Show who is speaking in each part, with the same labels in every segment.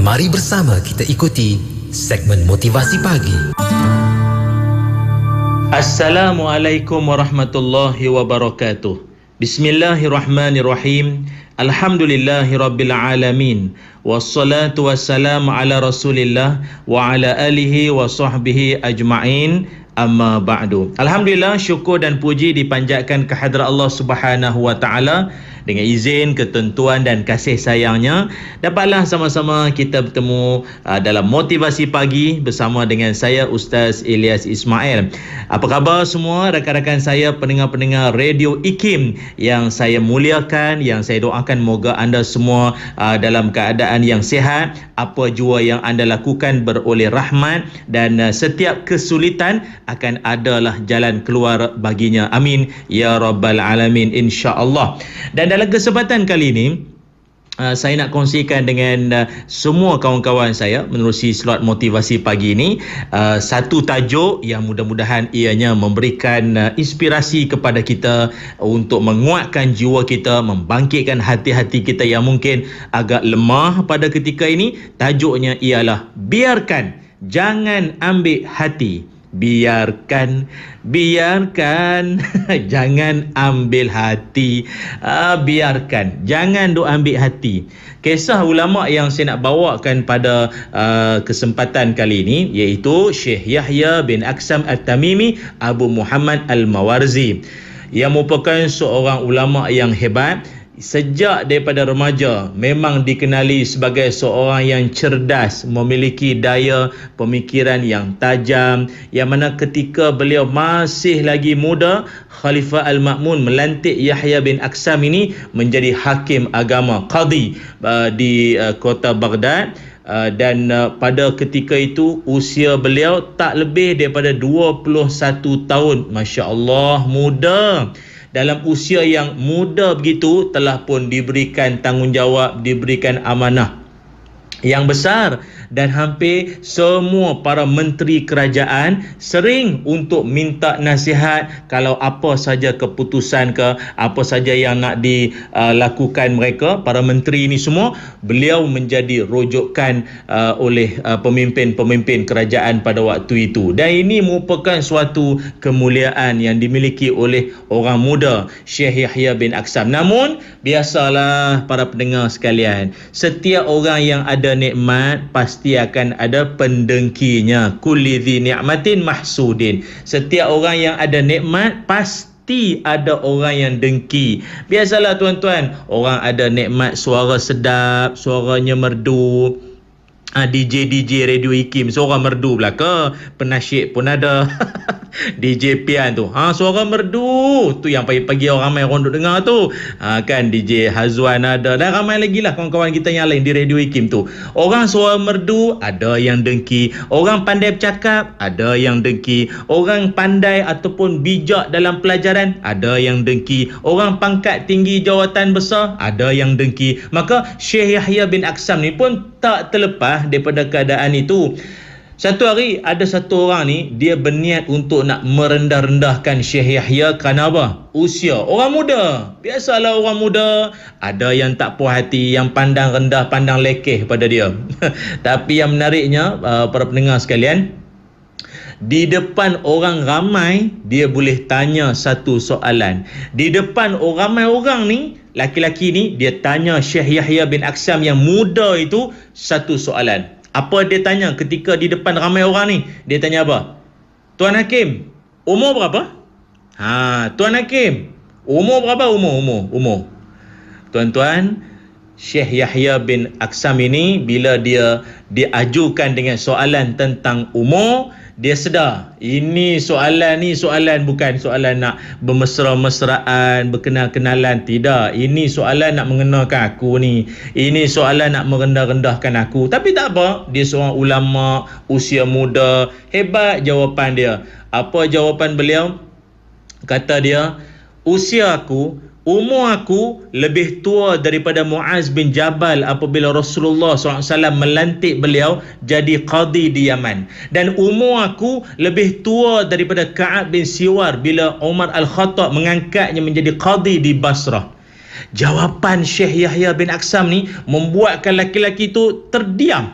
Speaker 1: Mari bersama kita ikuti segmen motivasi pagi.
Speaker 2: Assalamualaikum warahmatullahi wabarakatuh. Bismillahirrahmanirrahim. Alhamdulillahirabbil alamin. Wassalatu wassalamu ala Rasulillah wa ala alihi wa sahbihi ajma'in. Amma ba'du. Alhamdulillah, syukur dan puji dipanjatkan kehadrat Allah Subhanahu wa taala. Dengan izin, ketentuan dan kasih sayangnya, dapatlah sama-sama kita bertemu dalam motivasi pagi bersama dengan saya, Ustaz Ilyas Ismail. Apa khabar semua rakan-rakan saya, pendengar-pendengar Radio IKIM yang saya muliakan, yang saya doakan moga anda semua dalam keadaan yang sihat, apa jua yang anda lakukan beroleh rahmat, dan setiap kesulitan akan adalah jalan keluar baginya. Amin ya rabbal alamin, insya-Allah. Dan dalam kesempatan kali ini, saya nak kongsikan dengan semua kawan-kawan saya menerusi slot motivasi pagi ini satu tajuk yang mudah-mudahan ianya memberikan inspirasi kepada kita untuk menguatkan jiwa kita, membangkitkan hati-hati kita yang mungkin agak lemah pada ketika ini. Tajuknya ialah biarkan, jangan ambil hati. Biarkan jangan ambil hati. Biarkan, jangan duk ambil hati. Kisah ulama yang saya nak bawakan pada kesempatan kali ini iaitu Syekh Yahya bin Aksam At-Tamimi Abu Muhammad Al-Mawarzi, yang merupakan seorang ulama yang hebat. Sejak daripada remaja memang dikenali sebagai seorang yang cerdas, memiliki daya pemikiran yang tajam, yang mana ketika beliau masih lagi muda, Khalifah Al-Ma'mun melantik Yahya bin Aksam ini menjadi hakim agama, qadi di kota Baghdad. Dan pada ketika itu usia beliau tak lebih daripada 21 tahun. Masya Allah, muda. Dalam usia yang muda begitu telah pun diberikan tanggungjawab, diberikan amanah yang besar, dan hampir semua para menteri kerajaan sering untuk minta nasihat kalau apa saja keputusan ke apa saja yang nak dilakukan mereka, para menteri ini semua, beliau menjadi rujukan oleh pemimpin-pemimpin kerajaan pada waktu itu. Dan ini merupakan suatu kemuliaan yang dimiliki oleh orang muda Syekh Yahya bin Aksam. Namun biasalah para pendengar sekalian, setiap orang yang ada nikmat pasti akan ada pendengkinya. Kulli dzi ni'matin mahsudin. Setiap orang yang ada nikmat pasti ada orang yang dengki. Biasalah tuan-tuan, orang ada nikmat suara sedap, suaranya merdu. DJ Radio IKIM suara merdu belaka, penasyid pun ada. DJ Pian tu, suara merdu tu yang pagi-pagi orang ramai orang duk dengar tu. Kan DJ Hazwan ada, dan ramai lagi lah kawan-kawan kita yang lain di Radio IKIM tu. Orang suara merdu ada yang dengki, orang pandai bercakap ada yang dengki, orang pandai ataupun bijak dalam pelajaran ada yang dengki, orang pangkat tinggi jawatan besar ada yang dengki. Maka Syekh Yahya bin Aksam ni pun tak terlepas daripada keadaan itu. Satu hari ada satu orang ni, dia berniat untuk nak merendah-rendahkan Syekh Yahya kerana apa? Usia. Orang muda. Biasalah orang muda, ada yang tak puas hati, yang pandang rendah, pandang lekeh pada dia. Tapi yang menariknya, para pendengar sekalian, di depan orang ramai, dia boleh tanya satu soalan. Di depan ramai orang ni, laki-laki ni, dia tanya Syekh Yahya bin Aksam yang muda itu satu soalan. Apa dia tanya ketika di depan ramai orang ni? Dia tanya apa? Tuan Hakim, umur berapa? Tuan Hakim, umur berapa? Umur. Tuan-tuan, Syekh Yahya bin Aksam ini bila dia diajukan dengan soalan tentang umur, dia sedar ini soalan bukan soalan nak bermesra-mesraan, berkenal-kenalan. Tidak, ini soalan nak mengenalkan aku ni. Ini soalan nak merendah-rendahkan aku. Tapi tak apa, dia seorang ulama, usia muda, hebat jawapan dia. Apa jawapan beliau? Kata dia, umur aku lebih tua daripada Muaz bin Jabal apabila Rasulullah SAW melantik beliau jadi qadi di Yaman. Dan umur aku lebih tua daripada Ka'ab bin Siwar bila Umar Al-Khattab mengangkatnya menjadi qadi di Basrah. Jawapan Syekh Yahya bin Aksam ni membuatkan lelaki-lelaki tu terdiam.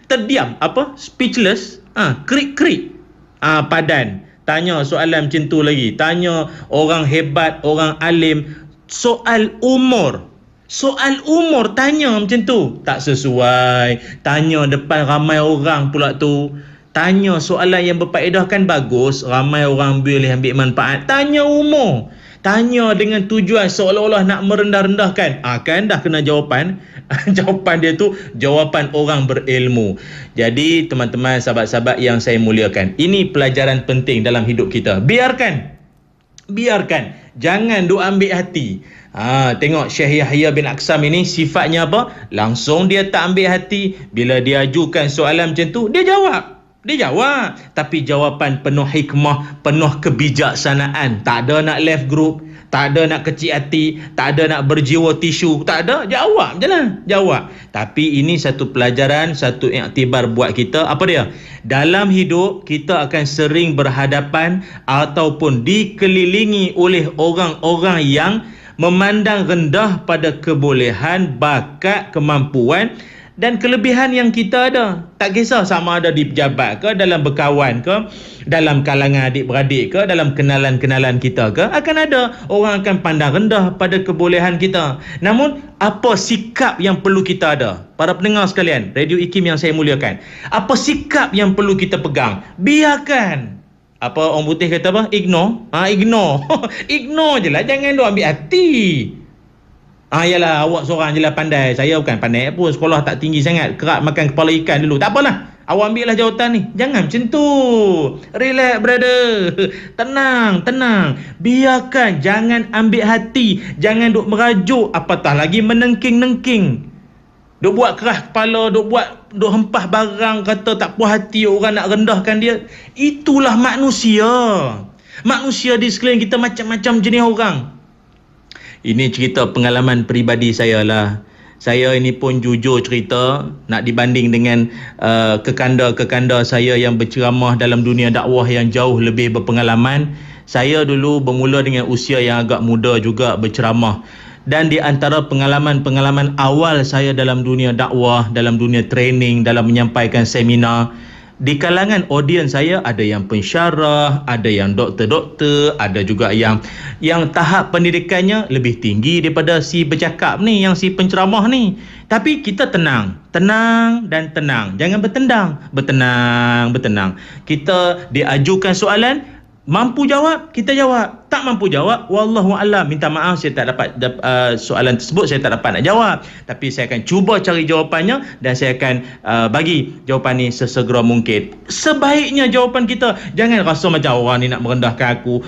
Speaker 2: Terdiam, speechless, krik-krik, padan. Tanya soalan macam tu lagi, tanya orang hebat, orang alim, soal umur tanya macam tu, tak sesuai. Tanya depan ramai orang pula tu. Tanya soalan yang berfaedah kan bagus, ramai orang boleh ambil manfaat. Tanya umur, tanya dengan tujuan seolah-olah nak merendah-rendahkan. Kan dah kena jawapan. Jawapan dia tu jawapan orang berilmu. Jadi teman-teman, sahabat-sahabat yang saya muliakan, ini pelajaran penting dalam hidup kita. Biarkan, jangan duk ambil hati. Tengok Syekh Yahya bin Aksam ini sifatnya apa? Langsung dia tak ambil hati. Bila dia ajukan soalan macam tu, dia jawab. Tapi jawapan penuh hikmah, penuh kebijaksanaan. Tak ada nak left group, tak ada nak kecil hati, tak ada nak berjiwa tisu, tak ada. Jawab je lah, jawab. Tapi ini satu pelajaran, satu iktibar buat kita. Apa dia? Dalam hidup kita akan sering berhadapan ataupun dikelilingi oleh orang-orang yang memandang rendah pada kebolehan, bakat, kemampuan dan kelebihan yang kita ada. Tak kisah sama ada di pejabat ke, dalam berkawan ke, dalam kalangan adik-beradik ke, dalam kenalan-kenalan kita ke, akan ada orang akan pandang rendah pada kebolehan kita. Namun apa sikap yang perlu kita ada? Para pendengar sekalian, Radio IKIM yang saya muliakan, apa sikap yang perlu kita pegang? Biarkan. Apa orang putih kata apa? Ignore. Ignore je lah, jangan duk ambil hati. Yalah, awak seorang je lah pandai. Saya bukan pandai pun, sekolah tak tinggi sangat, kerap makan kepala ikan dulu. Tak apalah, awak ambil lah jawatan ni. Jangan macam tu. Relax brother. Tenang. Biarkan, jangan ambil hati. Jangan duk merajuk, apatah lagi menengking-nengking. Duk buat keras kepala, duk hempah barang, kata tak puas hati orang nak rendahkan dia. Itulah manusia. Manusia di sekeliling kita macam-macam jenis orang. Ini cerita pengalaman peribadi saya lah. Saya ini pun jujur cerita, nak dibanding dengan kekanda-kekanda saya yang berceramah dalam dunia dakwah yang jauh lebih berpengalaman. Saya dulu bermula dengan usia yang agak muda juga berceramah. Dan di antara pengalaman-pengalaman awal saya dalam dunia dakwah, dalam dunia training, dalam menyampaikan seminar, di kalangan audiens saya ada yang pensyarah, ada yang doktor-doktor, ada juga yang tahap pendidikannya lebih tinggi daripada si bercakap ni, yang si penceramah ni. Tapi kita tenang. Jangan bertenang. Kita diajukan soalan, mampu jawab, kita jawab. Tak mampu jawab, wallahu a'lam, minta maaf saya tak dapat soalan tersebut, saya tak dapat nak jawab. Tapi saya akan cuba cari jawapannya dan saya akan bagi jawapan ni sesegera mungkin. Sebaiknya jawapan kita, jangan rasa macam orang ni nak merendahkan aku.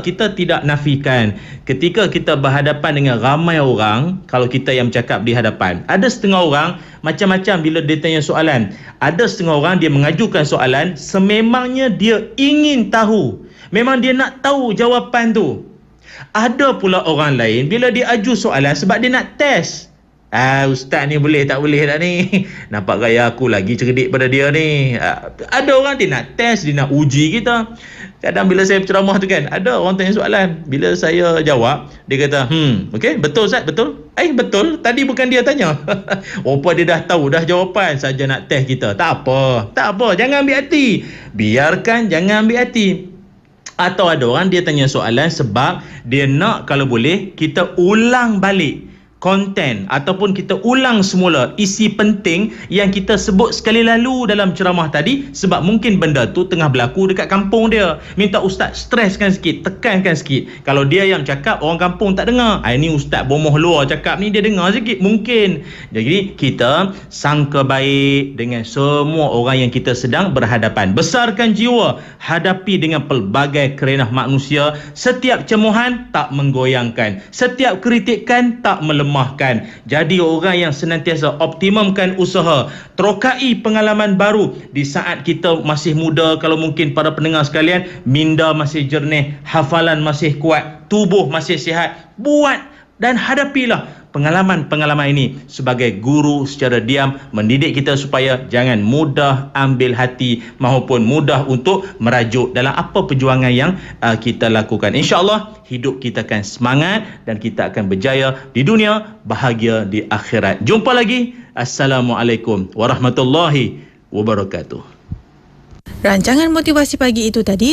Speaker 2: Kita tidak nafikan. Ketika kita berhadapan dengan ramai orang, kalau kita yang bercakap di hadapan, ada setengah orang macam-macam bila dia tanya soalan. Ada setengah orang dia mengajukan soalan sememangnya dia ingin tahu. Memang dia nak tahu jawapan tu. Ada pula orang lain bila dia aju soalan sebab dia nak test. Ustaz ni boleh tak ni? Nampak gaya aku lagi cerdik pada dia ni. Ada orang dia nak test, dia nak uji kita. Kadang bila saya berceramah tu kan, ada orang tanya soalan. Bila saya jawab, dia kata, okey, betul Ustaz, betul? Betul, tadi bukan dia tanya. Rupa dia dah tahu dah jawapan, saja nak test kita. Tak apa, jangan ambil hati. Biarkan, jangan ambil hati. Atau ada orang dia tanya soalan sebab dia nak kalau boleh kita ulang balik konten ataupun kita ulang semula isi penting yang kita sebut sekali lalu dalam ceramah tadi, sebab mungkin benda tu tengah berlaku dekat kampung dia. Minta ustaz streskan sikit, tekankan sikit. Kalau dia yang cakap, orang kampung tak dengar. Ini ustaz bomoh luar cakap ni, dia dengar sikit mungkin. Jadi kita sangka baik dengan semua orang yang kita sedang berhadapan. Besarkan jiwa, hadapi dengan pelbagai kerenah manusia. Setiap cemohan tak menggoyangkan, setiap kritikan tak melemahkan. Jadi orang yang senantiasa optimumkan usaha, terokai pengalaman baru di saat kita masih muda. Kalau mungkin para pendengar sekalian, minda masih jernih, hafalan masih kuat, tubuh masih sihat, buat dan hadapilah pengalaman-pengalaman ini sebagai guru secara diam mendidik kita supaya jangan mudah ambil hati maupun mudah untuk merajuk dalam apa perjuangan yang kita lakukan. InsyaAllah hidup kita akan semangat dan kita akan berjaya di dunia, bahagia di akhirat. Jumpa lagi. Assalamualaikum warahmatullahi wabarakatuh.
Speaker 3: Rancangan motivasi pagi itu tadi